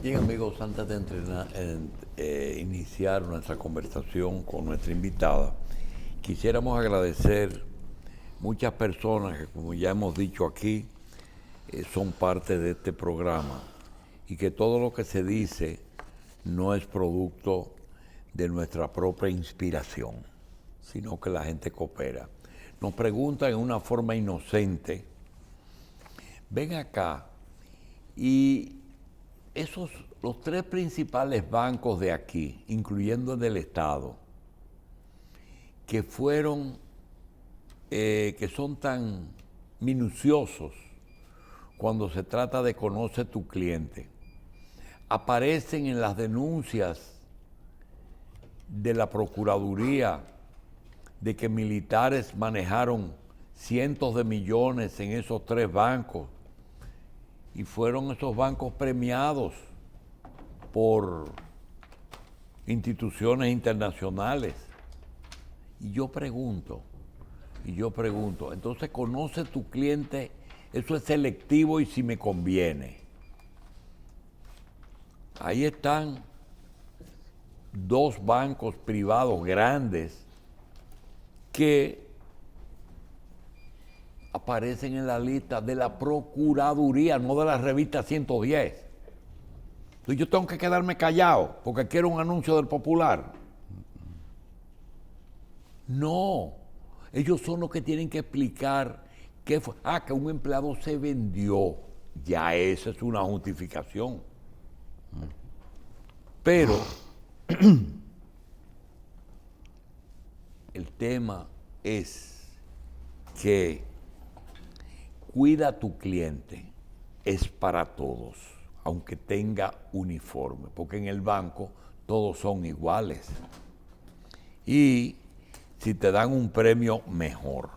Bien, amigos, antes de iniciar nuestra conversación con nuestra invitada, quisiéramos agradecer muchas personas que, como ya hemos dicho aquí, son parte de este programa y que todo lo que se dice no es producto de nuestra propia inspiración, sino que la gente coopera. Nos preguntan en una forma inocente, ven acá, y los tres principales bancos de aquí, incluyendo el del Estado, que son tan minuciosos cuando se trata de conocer tu cliente, aparecen en las denuncias de la Procuraduría de que militares manejaron cientos de millones en esos tres bancos y fueron esos bancos premiados por instituciones internacionales. Y yo pregunto, entonces conoce tu cliente, eso es selectivo y si me conviene. Ahí están dos bancos privados grandes que aparecen en la lista de la Procuraduría, no de la revista 110. Entonces yo tengo que quedarme callado porque quiero un anuncio del Popular. No, ellos son los que tienen que explicar qué fue. Que un empleado se vendió. Ya esa es una justificación. Pero el tema es que cuida a tu cliente, es para todos, aunque tenga uniforme, porque en el banco todos son iguales. Y si te dan un premio, mejor.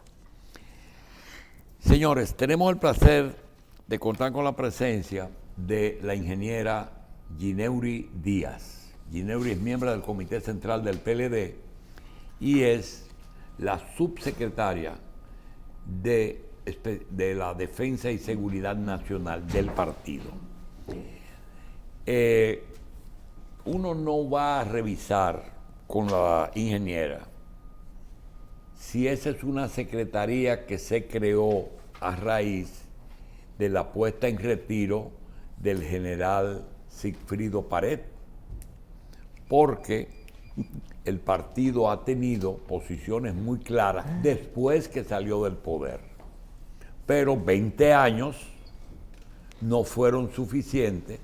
Señores, tenemos el placer de contar con la presencia de la ingeniera Gineuri Díaz. Gineuri es miembro del Comité Central del PLD y es la subsecretaria de la Defensa y Seguridad Nacional del partido. Uno no va a revisar con la ingeniera si esa es una secretaría que se creó a raíz de la puesta en retiro del general Sigfrido Pared, porque el partido ha tenido posiciones muy claras después que salió del poder. Pero 20 años no fueron suficientes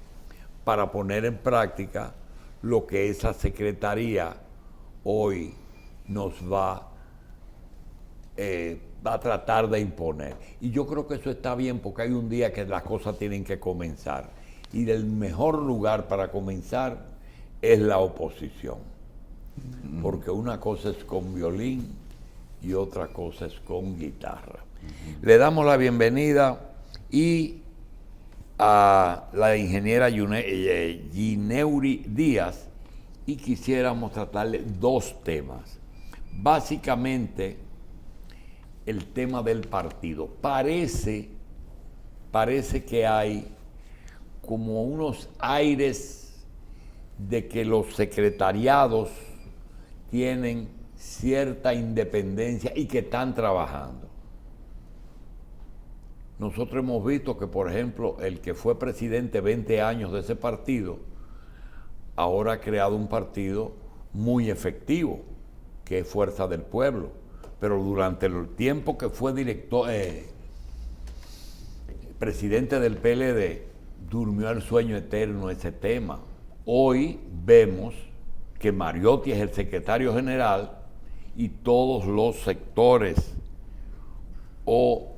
para poner en práctica lo que esa secretaría hoy nos va a tratar de imponer. Y yo creo que eso está bien porque hay un día que las cosas tienen que comenzar. Y el mejor lugar para comenzar es la oposición. Porque una cosa es con violín y otra cosa es con guitarra. Le damos la bienvenida a la ingeniera Gineuri Díaz y quisiéramos tratarle dos temas. Básicamente, el tema del partido. Parece que hay como unos aires de que los secretariados tienen cierta independencia y que están trabajando. Nosotros hemos visto que, por ejemplo, el que fue presidente 20 años de ese partido, ahora ha creado un partido muy efectivo, que es Fuerza del Pueblo. Pero durante el tiempo que fue presidente del PLD, durmió el sueño eterno ese tema. Hoy vemos que Mariotti es el secretario general y todos los sectores o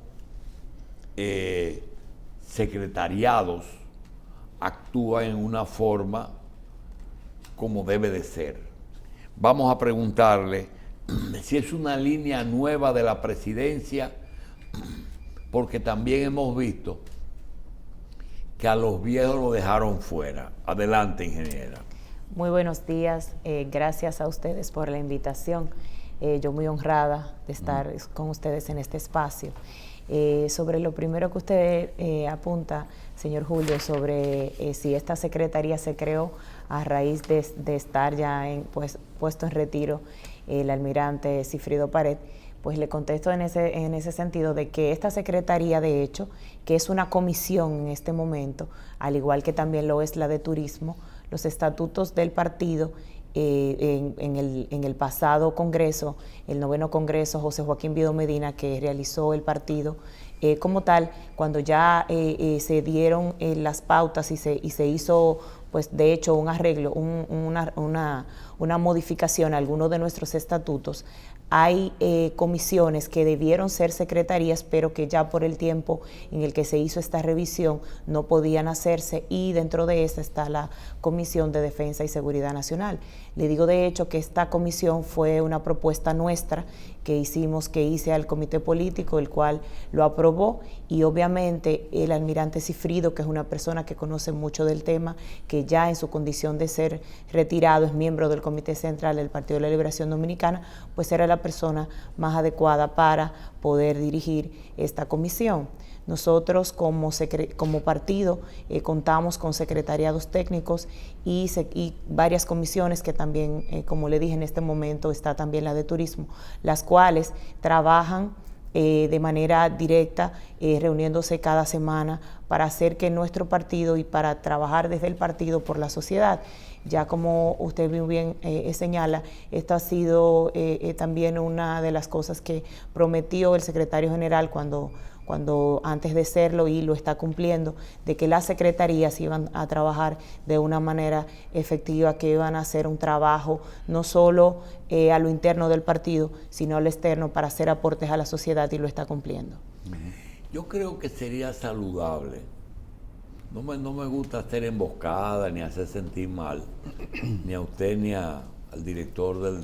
secretariados actúan en una forma como debe de ser. Vamos a preguntarle si es una línea nueva de la presidencia, porque también hemos visto que a los viejos lo dejaron fuera. Adelante, ingeniera. Muy buenos días, gracias a ustedes por la invitación. Yo muy honrada de estar con ustedes en este espacio. Sobre lo primero que usted apunta, señor Julio, sobre si esta secretaría se creó a raíz de estar ya puesto en retiro el almirante Sigfrido Pared, pues le contesto en ese sentido de que esta secretaría, de hecho, que es una comisión en este momento, al igual que también lo es la de turismo, los estatutos del partido en el pasado congreso, el 9º Congreso José Joaquín Vido Medina, que realizó el partido, como tal, cuando ya se dieron las pautas y se hizo, pues de hecho, un arreglo, una modificación a algunos de nuestros estatutos, hay comisiones que debieron ser secretarías, pero que ya por el tiempo en el que se hizo esta revisión no podían hacerse, y dentro de esa está la Comisión de Defensa y Seguridad Nacional. Le digo de hecho que esta comisión fue una propuesta nuestra que hice al comité político, el cual lo aprobó, y obviamente el almirante Sigfrido, que es una persona que conoce mucho del tema, que ya en su condición de ser retirado es miembro del Comité Central del Partido de la Liberación Dominicana, pues era la persona más adecuada para poder dirigir esta comisión. Nosotros como partido contamos con secretariados técnicos y varias comisiones que también, como le dije, en este momento está también la de turismo, las cuales trabajan de manera directa, reuniéndose cada semana para hacer que nuestro partido y para trabajar desde el partido por la sociedad. Ya como usted muy bien señala, esto ha sido también una de las cosas que prometió el secretario general cuando antes de serlo, y lo está cumpliendo, de que las secretarías iban a trabajar de una manera efectiva, que iban a hacer un trabajo no solo a lo interno del partido, sino a lo externo para hacer aportes a la sociedad, y lo está cumpliendo. Yo creo que sería saludable. No me gusta hacer emboscada ni hacer sentir mal ni a usted ni al director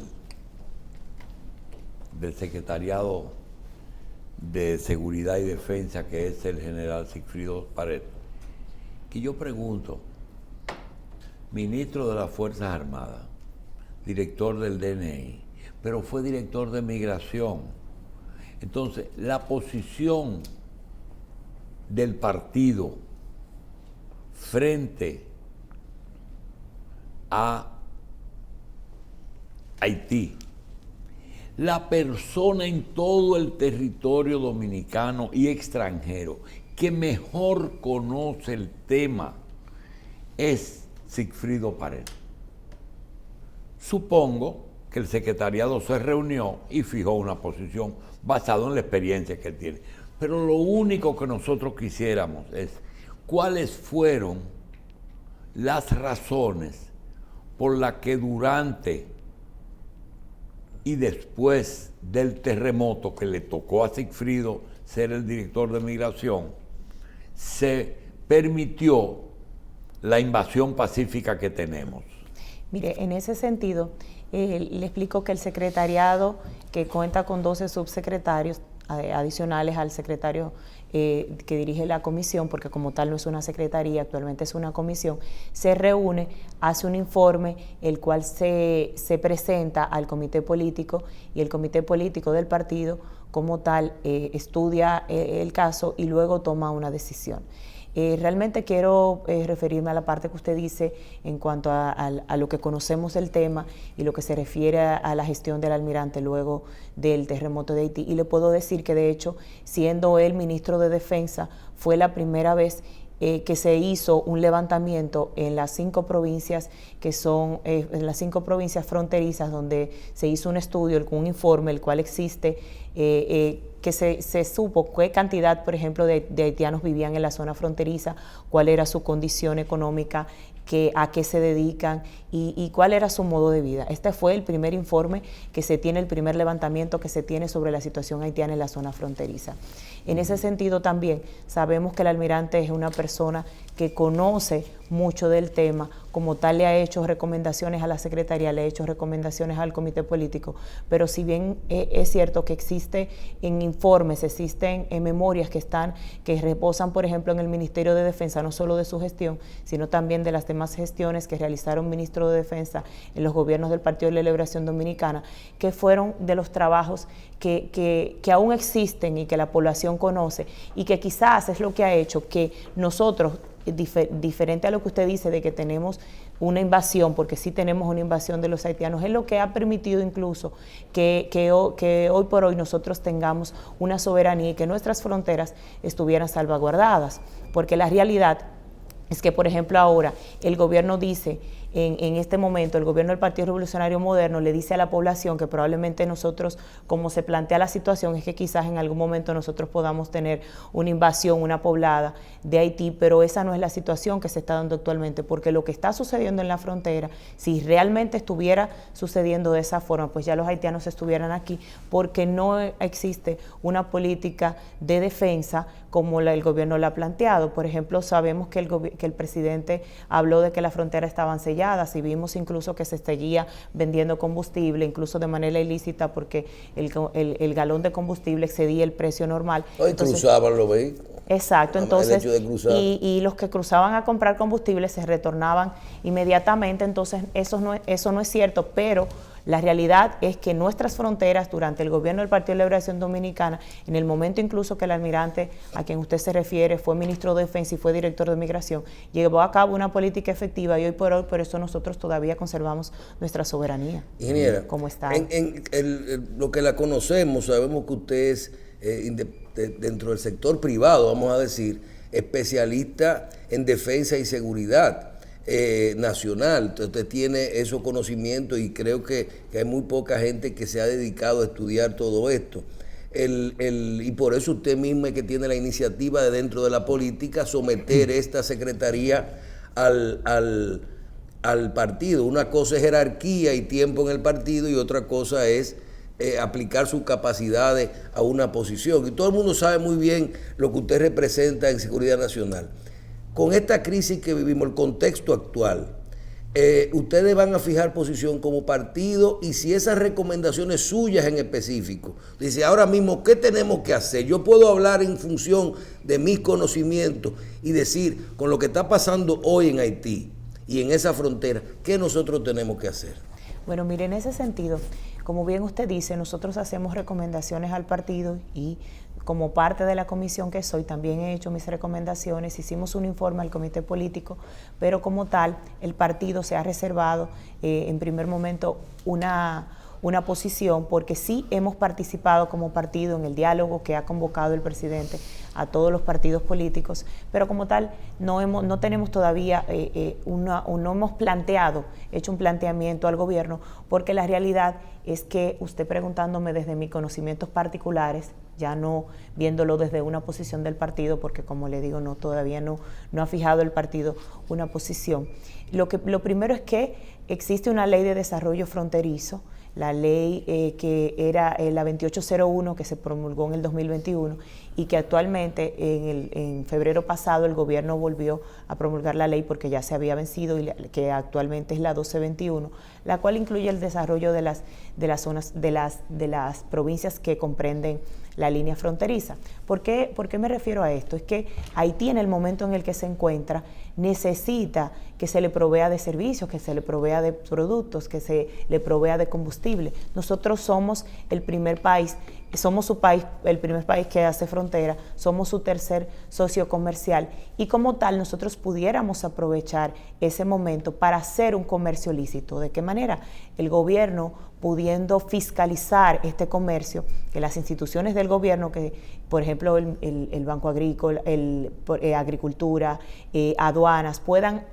del secretariado de Seguridad y Defensa, que es el general Sigfrido Pared, que yo pregunto, ministro de las Fuerzas Armadas, director del DNI, pero fue director de Migración. Entonces, la posición del partido frente a Haití, la persona en todo el territorio dominicano y extranjero que mejor conoce el tema es Sigfrido Pared. Supongo que el secretariado se reunió y fijó una posición basada en la experiencia que él tiene. Pero lo único que nosotros quisiéramos es cuáles fueron las razones por las que durante y después del terremoto que le tocó a Sigfrido ser el director de Migración, se permitió la invasión pacífica que tenemos. Mire, en ese sentido, le explico que el secretariado, que cuenta con 12 subsecretarios adicionales al secretario que dirige la comisión, porque como tal no es una secretaría, actualmente es una comisión, se reúne, hace un informe, el cual se presenta al comité político, y el comité político del partido como tal estudia el caso y luego toma una decisión. Realmente quiero referirme a la parte que usted dice en cuanto a lo que conocemos del tema y lo que se refiere a la gestión del almirante luego del terremoto de Haití. Y le puedo decir que, de hecho, siendo él ministro de Defensa, fue la primera vez que se hizo un levantamiento en las 5 provincias que son, en las 5 provincias fronterizas, donde se hizo un estudio, un informe, el cual existe, que se supo qué cantidad, por ejemplo, de haitianos vivían en la zona fronteriza, cuál era su condición económica, a qué se dedican y cuál era su modo de vida. Este fue el primer informe que se tiene, el primer levantamiento que se tiene sobre la situación haitiana en la zona fronteriza. En ese sentido también sabemos que el almirante es una persona que conoce mucho del tema, como tal le ha hecho recomendaciones a la Secretaría, le ha hecho recomendaciones al Comité Político, pero si bien es cierto que existe en informes, existen en memorias que reposan, por ejemplo, en el Ministerio de Defensa, no solo de su gestión, sino también de las demás gestiones que realizaron ministros de Defensa en los gobiernos del Partido de la Liberación Dominicana, que fueron de los trabajos que aún existen y que la población conoce, y que quizás es lo que ha hecho que nosotros, diferente a lo que usted dice de que tenemos una invasión, porque sí tenemos una invasión de los haitianos, es lo que ha permitido incluso que hoy por hoy nosotros tengamos una soberanía y que nuestras fronteras estuvieran salvaguardadas, porque la realidad es que, por ejemplo, ahora el gobierno dice, en este momento, el gobierno del Partido Revolucionario Moderno le dice a la población que probablemente nosotros, como se plantea la situación, es que quizás en algún momento nosotros podamos tener una invasión, una poblada de Haití, pero esa no es la situación que se está dando actualmente, porque lo que está sucediendo en la frontera, si realmente estuviera sucediendo de esa forma, pues ya los haitianos estuvieran aquí, porque no existe una política de defensa como el gobierno la ha planteado. Por ejemplo, sabemos que el presidente habló de que las fronteras estaban selladas, y vimos incluso que se seguía vendiendo combustible, incluso de manera ilícita, porque el galón de combustible excedía el precio normal. Hoy cruzaban los vehículos. Exacto, entonces, y los que cruzaban a comprar combustible se retornaban inmediatamente. Entonces eso no es cierto, pero la realidad es que nuestras fronteras, durante el gobierno del Partido de la Liberación Dominicana, en el momento incluso que el almirante a quien usted se refiere fue ministro de Defensa y fue director de Migración, llevó a cabo una política efectiva, y hoy por hoy, por eso nosotros todavía conservamos nuestra soberanía. Ingeniera, como está. Lo que la conocemos, sabemos que usted es dentro del sector privado, vamos a decir, especialista en defensa y seguridad nacional. Entonces usted tiene esos conocimientos, y creo que hay muy poca gente que se ha dedicado a estudiar todo esto. Y por eso usted mismo es que tiene la iniciativa de, dentro de la política, someter esta secretaría al partido. Una cosa es jerarquía y tiempo en el partido, y otra cosa es aplicar sus capacidades a una posición. Y todo el mundo sabe muy bien lo que usted representa en seguridad nacional. Con esta crisis que vivimos, el contexto actual, ustedes van a fijar posición como partido, y si esas recomendaciones suyas en específico, dice ahora mismo qué tenemos que hacer. Yo puedo hablar en función de mis conocimientos y decir, con lo que está pasando hoy en Haití y en esa frontera, ¿qué nosotros tenemos que hacer? Bueno, mire, en ese sentido, como bien usted dice, nosotros hacemos recomendaciones al partido, y como parte de la comisión que soy, también he hecho mis recomendaciones. Hicimos un informe al comité político, pero como tal, el partido se ha reservado en primer momento una posición, porque sí hemos participado como partido en el diálogo que ha convocado el presidente a todos los partidos políticos, pero como tal no tenemos todavía no hemos hecho un planteamiento al gobierno, porque la realidad es que usted, preguntándome desde mis conocimientos particulares, ya no viéndolo desde una posición del partido, porque como le digo, todavía no ha fijado el partido una posición. Lo primero es que existe una ley de desarrollo fronterizo, la ley que era la 2801, que se promulgó en el 2021, y que actualmente en febrero pasado el gobierno volvió a promulgar la ley porque ya se había vencido, y que actualmente es la 1221, la cual incluye el desarrollo de las zonas, de las provincias que comprenden la línea fronteriza. ¿Por qué me refiero a esto? Es que Haití, en el momento en el que se encuentra, necesita que se le provea de servicios, que se le provea de productos, que se le provea de combustible. Nosotros somos el primer país, el primer país que hace frontera, somos su tercer socio comercial, y como tal nosotros pudiéramos aprovechar ese momento para hacer un comercio lícito. ¿De qué manera? El gobierno, pudiendo fiscalizar este comercio, que las instituciones del gobierno, que por ejemplo el Banco Agrícola, Agricultura, aduanas, puedan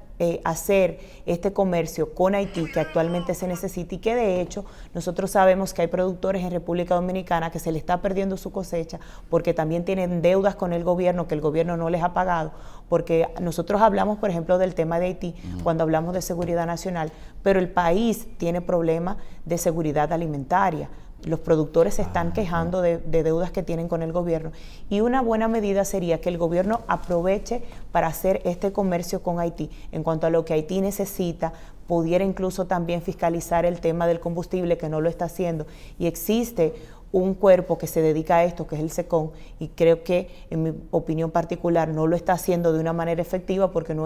hacer este comercio con Haití, que actualmente se necesita, y que de hecho nosotros sabemos que hay productores en República Dominicana que se les está perdiendo su cosecha porque también tienen deudas con el gobierno que el gobierno no les ha pagado, porque nosotros hablamos, por ejemplo, del tema de Haití cuando hablamos de seguridad nacional, pero el país tiene problemas de seguridad alimentaria. Los productores se están quejando de deudas que tienen con el gobierno, y una buena medida sería que el gobierno aproveche para hacer este comercio con Haití. En cuanto a lo que Haití necesita, pudiera incluso también fiscalizar el tema del combustible, que no lo está haciendo, y existe un cuerpo que se dedica a esto, que es el SECON, y creo que, en mi opinión particular, no lo está haciendo de una manera efectiva, porque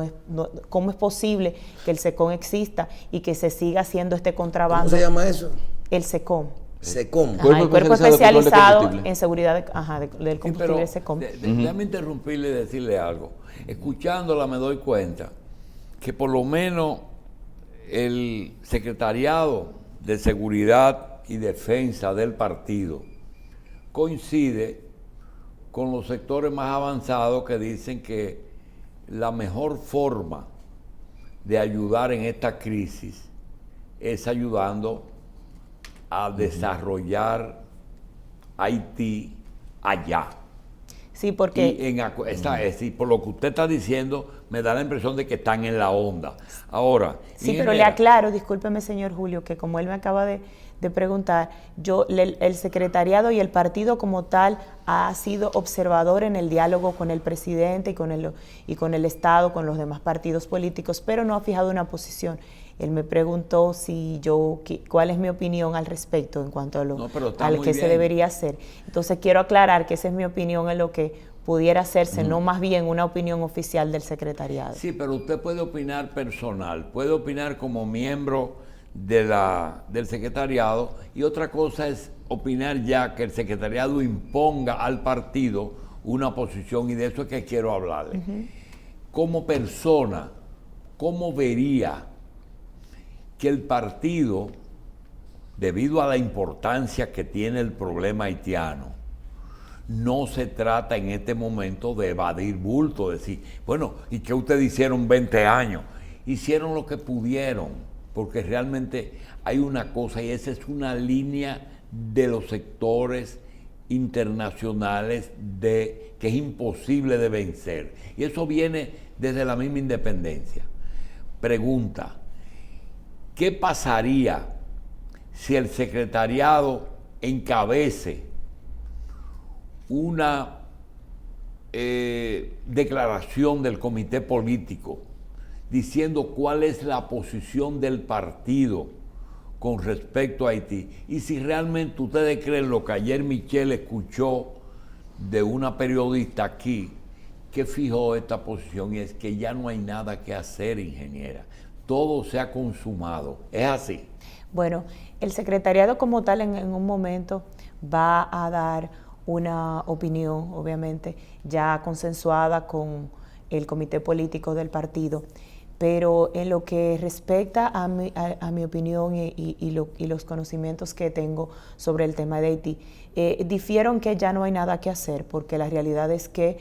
¿cómo es posible que el SECON exista y que se siga haciendo este contrabando? ¿Cómo se llama eso? El SECON. SECOM. El cuerpo especializado en seguridad del combustible, SECOM. Déjame interrumpirle y decirle algo. Escuchándola me doy cuenta que por lo menos el Secretariado de Seguridad y Defensa del partido coincide con los sectores más avanzados que dicen que la mejor forma de ayudar en esta crisis es ayudando a desarrollar Haití allá. Sí, porque... Y por lo que usted está diciendo, me da la impresión de que están en la onda. Ahora... Sí, pero le aclaro, discúlpeme, señor Julio, que como él me acaba de preguntar, el secretariado y el partido como tal ha sido observador en el diálogo con el presidente y con el Estado, con los demás partidos políticos, pero no ha fijado una posición. Él me preguntó cuál es mi opinión al respecto en cuanto a al que se debería hacer. Entonces quiero aclarar que esa es mi opinión en lo que pudiera hacerse, no más bien una opinión oficial del secretariado. Sí, pero usted puede opinar personal, puede opinar como miembro del secretariado, y otra cosa es opinar ya que el secretariado imponga al partido una posición, y de eso es que quiero hablarle. Como persona, ¿cómo vería que el partido, debido a la importancia que tiene el problema haitiano, no se trata en este momento de evadir bulto, decir, bueno, ¿y qué ustedes hicieron 20 años? Hicieron lo que pudieron, porque realmente hay una cosa, y esa es una línea de los sectores internacionales que es imposible de vencer, y eso viene desde la misma independencia. Pregunta: ¿qué pasaría si el secretariado encabece una declaración del comité político diciendo cuál es la posición del partido con respecto a Haití? Y si realmente ustedes creen lo que ayer Michelle escuchó de una periodista aquí, que fijó esta posición, y es que ya no hay nada que hacer, ingeniera. Todo se ha consumado. ¿Es así? Bueno, el secretariado como tal en un momento va a dar una opinión, obviamente, ya consensuada con el comité político del partido, pero en lo que respecta a mi opinión y los conocimientos que tengo sobre el tema de Haití, difiero en que ya no hay nada que hacer, porque la realidad es que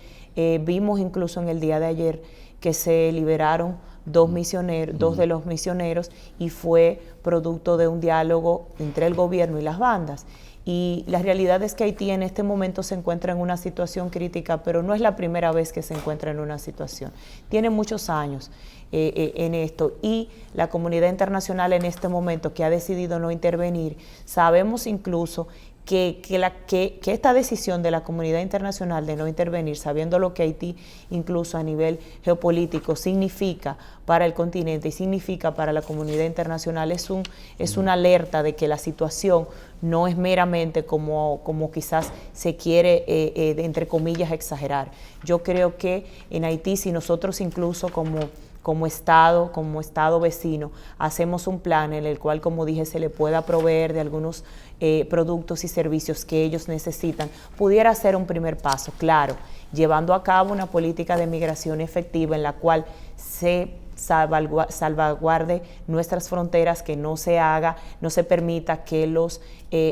vimos incluso en el día de ayer que se liberaron dos de los misioneros, y fue producto de un diálogo entre el gobierno y las bandas. Y la realidad es que Haití en este momento se encuentra en una situación crítica, pero no es la primera vez que se encuentra en una situación. Tiene muchos años en esto, y la comunidad internacional en este momento, que ha decidido no intervenir, sabemos incluso que esta decisión de la comunidad internacional de no intervenir, sabiendo lo que Haití incluso a nivel geopolítico significa para el continente y significa para la comunidad internacional, es una alerta de que la situación no es meramente como quizás se quiere, entre comillas, exagerar. Yo creo que en Haití, si nosotros incluso como Estado vecino, hacemos un plan en el cual, como dije, se le pueda proveer de algunos productos y servicios que ellos necesitan, pudiera ser un primer paso, claro, llevando a cabo una política de migración efectiva en la cual se salvaguarde nuestras fronteras, que no se permita que los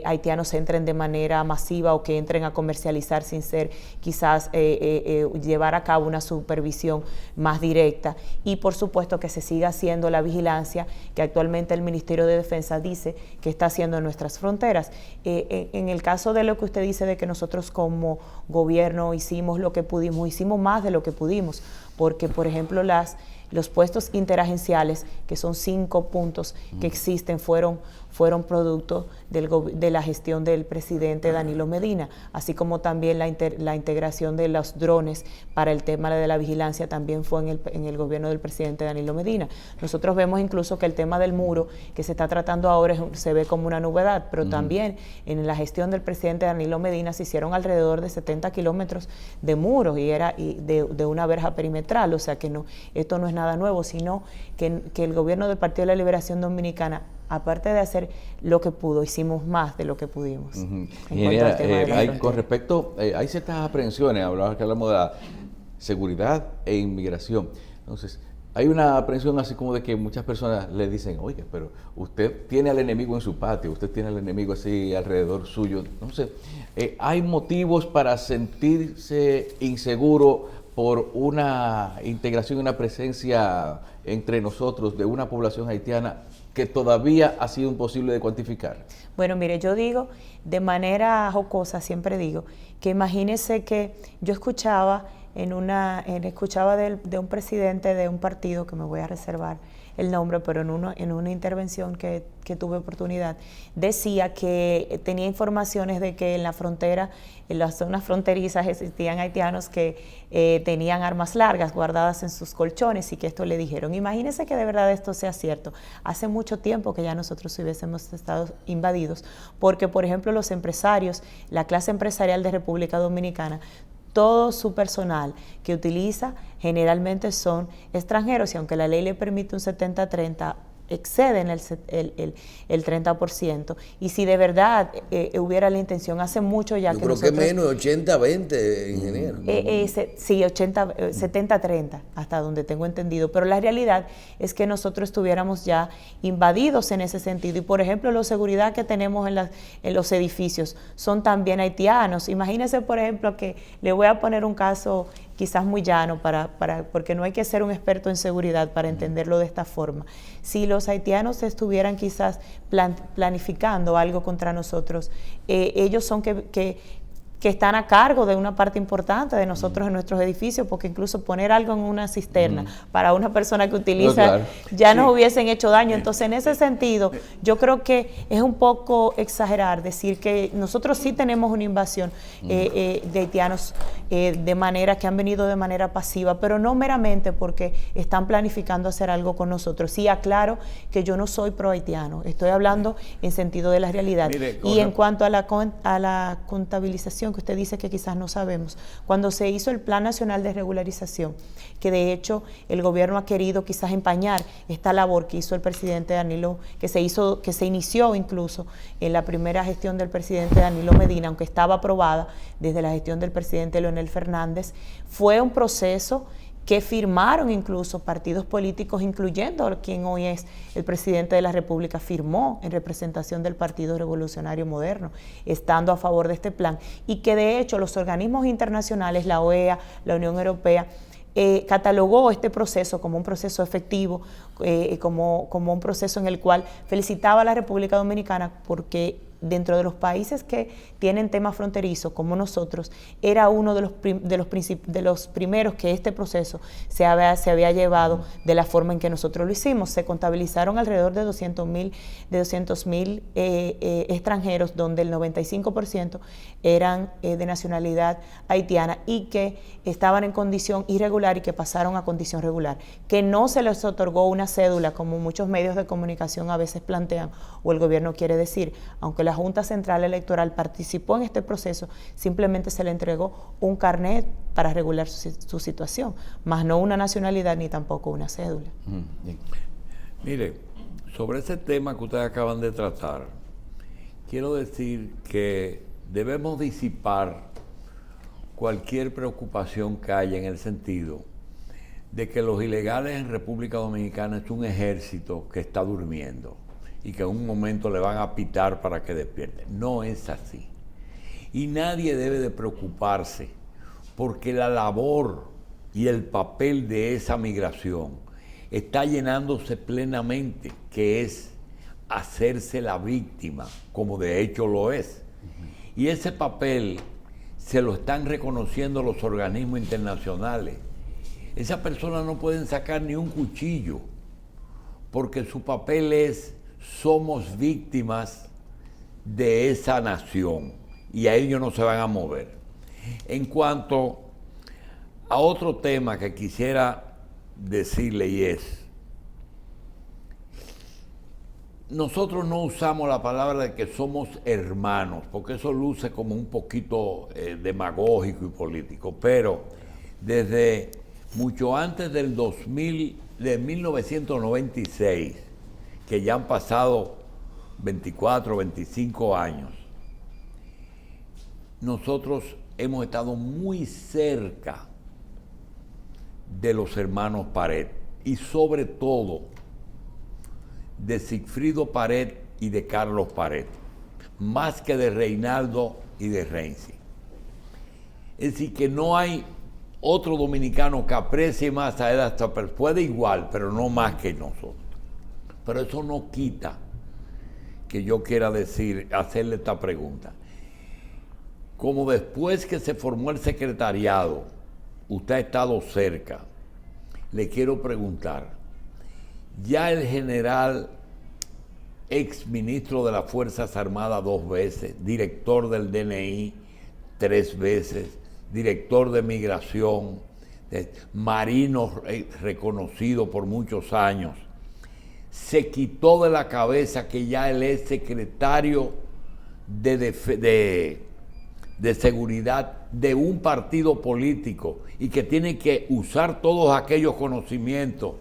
haitianos entren de manera masiva o que entren a comercializar sin ser quizás llevar a cabo una supervisión más directa, y por supuesto que se siga haciendo la vigilancia que actualmente el Ministerio de Defensa dice que está haciendo en nuestras fronteras. En el caso de lo que usted dice de que nosotros como gobierno hicimos lo que pudimos, hicimos más de lo que pudimos, porque por ejemplo los puestos interagenciales, que son 5 puntos que existen, fueron fueron producto de la gestión del presidente Danilo Medina, así como también la integración de los drones para el tema de la vigilancia también fue en el gobierno del presidente Danilo Medina. Nosotros vemos incluso que el tema del muro que se está tratando ahora se ve como una novedad, pero también en la gestión del presidente Danilo Medina se hicieron alrededor de 70 kilómetros de muros y de una verja perimetral, o sea que esto no es nada nuevo, sino que el gobierno del Partido de la Liberación Dominicana, aparte de hacer lo que pudo, hicimos más de lo que pudimos. Con respecto, hay ciertas aprehensiones, hablamos de la seguridad e inmigración. Entonces, hay una aprehensión así como de que muchas personas le dicen, oye, pero usted tiene al enemigo en su patio, usted tiene al enemigo así alrededor suyo. Entonces, hay motivos para sentirse inseguro por una integración, una presencia entre nosotros de una población haitiana que todavía ha sido imposible de cuantificar. Bueno, mire, yo digo, de manera jocosa, siempre digo, que imagínese que yo escuchaba de un presidente de un partido, que me voy a reservar el nombre, pero en una intervención que tuve oportunidad, decía que tenía informaciones de que en la frontera, en las zonas fronterizas, existían haitianos que tenían armas largas guardadas en sus colchones y que esto le dijeron. Imagínense que de verdad esto sea cierto. Hace mucho tiempo que ya nosotros hubiésemos estado invadidos, porque por ejemplo los empresarios, la clase empresarial de República Dominicana, todo su personal que utiliza generalmente son extranjeros y aunque la ley le permite un 70-30, exceden el 30%. Y si de verdad hubiera la intención, hace mucho ya yo que creo nosotros... que menos, 80-20, ingeniero. Sí, 70-30, hasta donde tengo entendido. Pero la realidad es que nosotros estuviéramos ya invadidos en ese sentido. Y, por ejemplo, la seguridad que tenemos en los edificios son también haitianos. Imagínense, por ejemplo, que le voy a poner un caso quizás muy llano, porque no hay que ser un experto en seguridad para entenderlo de esta forma. Si los haitianos estuvieran quizás planificando algo contra nosotros, ellos son que están a cargo de una parte importante de nosotros en nuestros edificios, porque incluso poner algo en una cisterna para una persona que utiliza, ya nos hubiesen hecho daño. Entonces, en ese sentido, yo creo que es un poco exagerar decir que nosotros sí tenemos una invasión de haitianos de manera que han venido de manera pasiva, pero no meramente porque están planificando hacer algo con nosotros. Sí, aclaro que yo no soy pro haitiano, estoy hablando en sentido de la realidad. Mire, y en cuanto a la contabilización, que usted dice que quizás no sabemos, cuando se hizo el Plan Nacional de Regularización, que de hecho el gobierno ha querido quizás empañar esta labor que hizo el presidente Danilo, que se inició incluso en la primera gestión del presidente Danilo Medina, aunque estaba aprobada desde la gestión del presidente Leonel Fernández, fue un proceso que firmaron incluso partidos políticos, incluyendo quien hoy es el presidente de la República, firmó en representación del Partido Revolucionario Moderno, estando a favor de este plan, y que de hecho los organismos internacionales, la OEA, la Unión Europea, catalogó este proceso como un proceso efectivo, como un proceso en el cual felicitaba a la República Dominicana porque dentro de los países que tienen temas fronterizos como nosotros, era uno de los primeros que este proceso se había llevado de la forma en que nosotros lo hicimos. Se contabilizaron alrededor de 200.000 extranjeros, donde el 95% eran de nacionalidad haitiana y que estaban en condición irregular y que pasaron a condición regular, que no se les otorgó una cédula como muchos medios de comunicación a veces plantean o el gobierno quiere decir, aunque la Junta Central Electoral participó en este proceso, simplemente se le entregó un carnet para regular su situación, más no una nacionalidad ni tampoco una cédula. Mire, sobre ese tema que ustedes acaban de tratar, quiero decir que debemos disipar cualquier preocupación que haya en el sentido de que los ilegales en República Dominicana es un ejército que está durmiendo y que en un momento le van a pitar para que despierte. No es así. Y nadie debe de preocuparse porque la labor y el papel de esa migración está llenándose plenamente, que es hacerse la víctima, como de hecho lo es. Y ese papel se lo están reconociendo los organismos internacionales. Esas personas no pueden sacar ni un cuchillo porque su papel es somos víctimas de esa nación y a ellos no se van a mover. En cuanto a otro tema que quisiera decirle, y es, nosotros no usamos la palabra de que somos hermanos, porque eso luce como un poquito demagógico y político, pero desde mucho antes del 1996, que ya han pasado 24, 25 años, nosotros hemos estado muy cerca de los hermanos Pared y sobre todo de Sigfrido Pared y de Carlos Pared, más que de Reinaldo y de Renzi. Es decir, que no hay otro dominicano que aprecie más a él, hasta puede igual, pero no más que nosotros. Pero eso no quita que yo quiera hacerle esta pregunta. Como después que se formó el secretariado, usted ha estado cerca, le quiero preguntar, ya el general, ex ministro de las Fuerzas Armadas 2 veces, director del DNI 3 veces, director de Migración, marino reconocido por muchos años, se quitó de la cabeza que ya él es secretario de seguridad de un partido político y que tiene que usar todos aquellos conocimientos,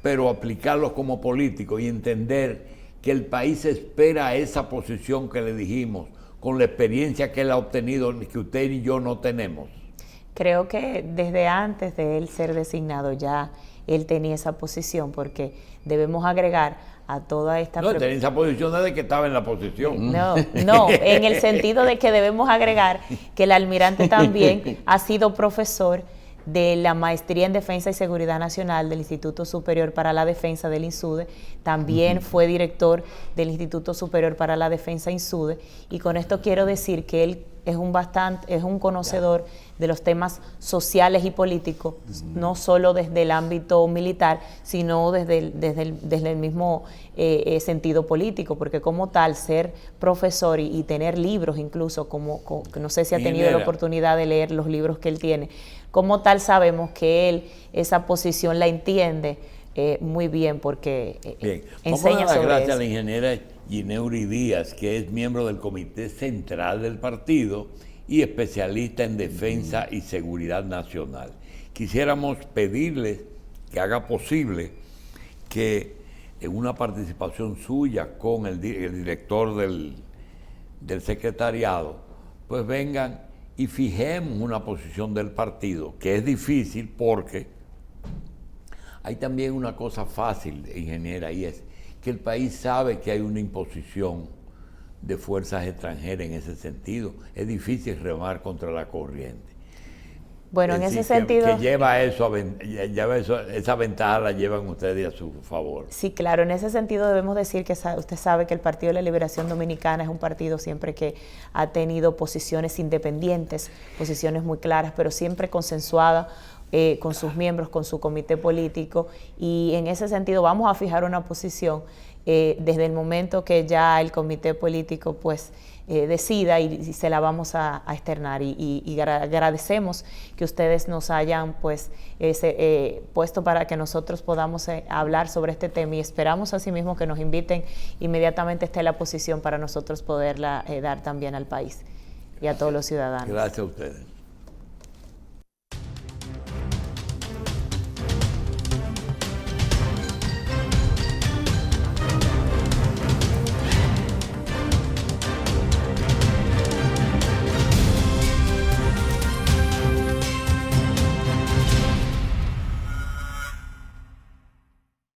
pero aplicarlos como político y entender que el país espera esa posición que le dijimos, con la experiencia que él ha obtenido, que usted y yo no tenemos? Creo que desde antes de él ser designado ya él tenía esa posición, porque debemos agregar a toda esta... No, tenía esa posición desde que estaba en la posición. No, en el sentido de que debemos agregar que el almirante también ha sido profesor de la Maestría en Defensa y Seguridad Nacional del Instituto Superior para la Defensa del INSUDE, también fue director del Instituto Superior para la Defensa INSUDE, y con esto quiero decir que él es un conocedor de los temas sociales y políticos, no solo desde el ámbito militar, sino desde el mismo sentido político, porque como tal, ser profesor y tener libros incluso, no sé si ha tenido la oportunidad de leer los libros que él tiene, como tal sabemos que él esa posición la entiende muy bien, porque enseña sobre eso. Vamos a dar las gracias a la ingeniera Gineuri Díaz, que es miembro del Comité Central del partido y especialista en defensa y seguridad nacional. Quisiéramos pedirle que haga posible que en una participación suya con el director del secretariado, pues vengan y fijemos una posición del partido, que es difícil porque hay también una cosa fácil, ingeniera, y es que el país sabe que hay una imposición de fuerzas extranjeras en ese sentido. Es difícil remar contra la corriente. Bueno, en ese sentido... Que lleva esa ventaja la llevan ustedes a su favor. Sí, claro. En ese sentido debemos decir que usted sabe que el Partido de la Liberación Dominicana es un partido siempre que ha tenido posiciones independientes, posiciones muy claras, pero siempre consensuadas con sus miembros, con su comité político, y en ese sentido vamos a fijar una posición desde el momento que ya el comité político pues decida, y se la vamos a externar, y agradecemos que ustedes nos hayan pues puesto para que nosotros podamos hablar sobre este tema, y esperamos asimismo que nos inviten inmediatamente esté la posición para nosotros poderla dar también al país y a todos los ciudadanos. Gracias a ustedes.